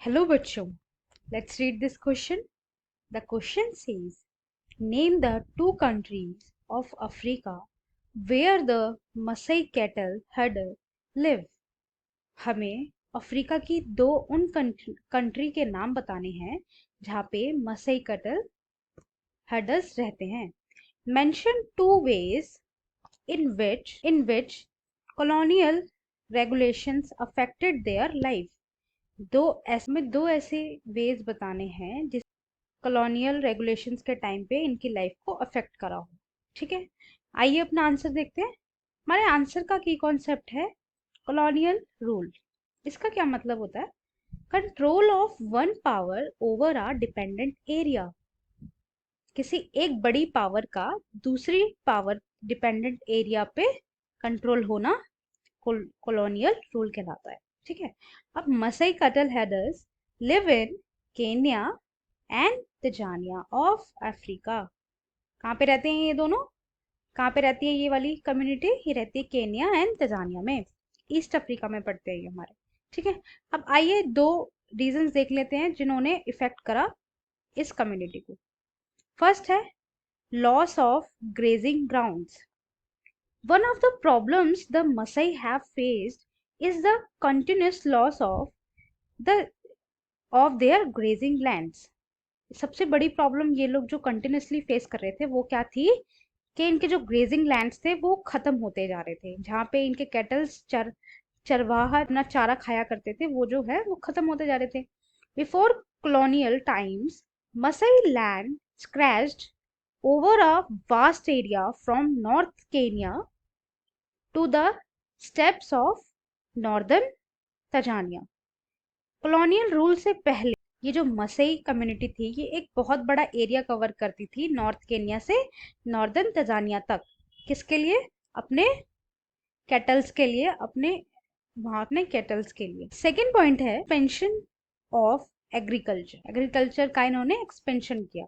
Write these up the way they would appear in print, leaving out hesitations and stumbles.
Hello बच्चों, let's read this question. The question says, name the two countries of Africa where the Maasai cattle herder live. हमें Africa की दो उन country के नाम बताने हैं जहाँ पे मसई कटल हर्डर्स रहते हैं. Mention two ways in which colonial regulations affected their life. दो ऐसे वेज बताने हैं जिस कॉलोनियल रेगुलेशंस के टाइम पे इनकी लाइफ को अफेक्ट करा हो. ठीक है, आइए अपना आंसर देखते हैं. हमारे आंसर का की कॉन्सेप्ट है कॉलोनियल रूल. इसका क्या मतलब होता है? Control of one power over a dependent area. किसी एक बड़ी पावर का दूसरी पावर डिपेंडेंट एरिया पे कंट्रोल होना कॉलोनियल रूल कहलाता है. ठीक है, अब मसई कटल headers live in Kenya and Tanzania of Africa. कहाँ पे रहते हैं ये दोनों? कहाँ पे रहती है ये वाली कम्युनिटी? ये रहती है केन्या एंड तंजानिया में, ईस्ट अफ्रीका में पड़ते हैं ये हमारे. ठीक है, अब आइए दो रीजंस देख लेते हैं जिन्होंने इफेक्ट करा इस कम्युनिटी को. फर्स्ट है loss of grazing grounds. One of the problems the Maasai have faced is the continuous loss the of their grazing lands. सबसे बड़ी प्रॉब्लम ये लोग जो कंटिन्यूसली फेस कर रहे थे वो क्या थी कि इनके जो ग्रेजिंग लैंड्स थे वो खत्म होते जा रहे थे. जहाँ पे इनके कैटल्स चरवाहा अपना चारा खाया करते थे वो जो है वो खत्म होते जा रहे थे. Before colonial times, Maasai land scratched over a vast area from North Kenya to the steppes of Northern Tanzania. Colonial rule से पहले ये जो मसई कम्युनिटी थी ये एक बहुत बड़ा एरिया कवर करती थी नॉर्थ केन्या से नॉर्दर्न तंजानिया तक. किसके लिए? अपने कैटल्स के लिए, अपने कैटल्स के लिए. सेकेंड पॉइंट है एक्सपेंशन ऑफ एग्रीकल्चर. एग्रीकल्चर का इन्होंने एक्सपेंशन किया.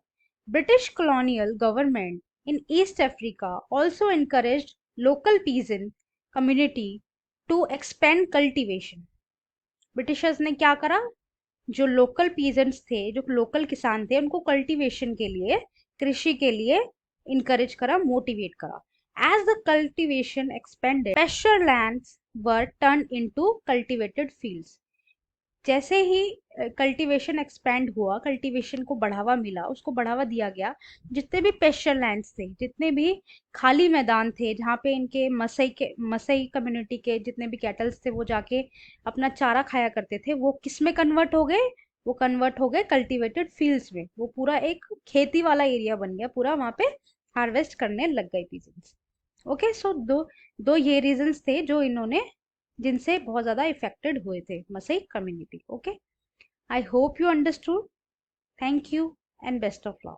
British colonial government in East Africa also encouraged local peasant community to expand cultivation. Britishers ने क्या करा? जो लोकल पीजेंट्स थे, जो लोकल किसान थे, उनको कल्टीवेशन के लिए, कृषि के लिए इनकरेज करा, मोटिवेट करा. As the cultivation expanded, pasture lands were turned into cultivated fields. जैसे ही कल्टीवेशन एक्सपेंड हुआ, कल्टीवेशन को बढ़ावा मिला, उसको बढ़ावा दिया गया, जितने भी पेस्चर लैंड्स थे, जितने भी खाली मैदान थे जहाँ पे इनके मसई कम्युनिटी के जितने भी कैटल्स थे वो जाके अपना चारा खाया करते थे, वो किस में कन्वर्ट हो गए? वो कन्वर्ट हो गए कल्टीवेटेड फील्ड्स में. वो पूरा एक खेती वाला एरिया बन गया पूरा, वहां पे हार्वेस्ट करने लग गए पीजेंट्स. ओके, सो दो ये रीजंस थे जो इन्होंने, जिनसे बहुत ज्यादा इफेक्टेड हुए थे मसई community. Okay, I hope you understood. Thank you and best of luck.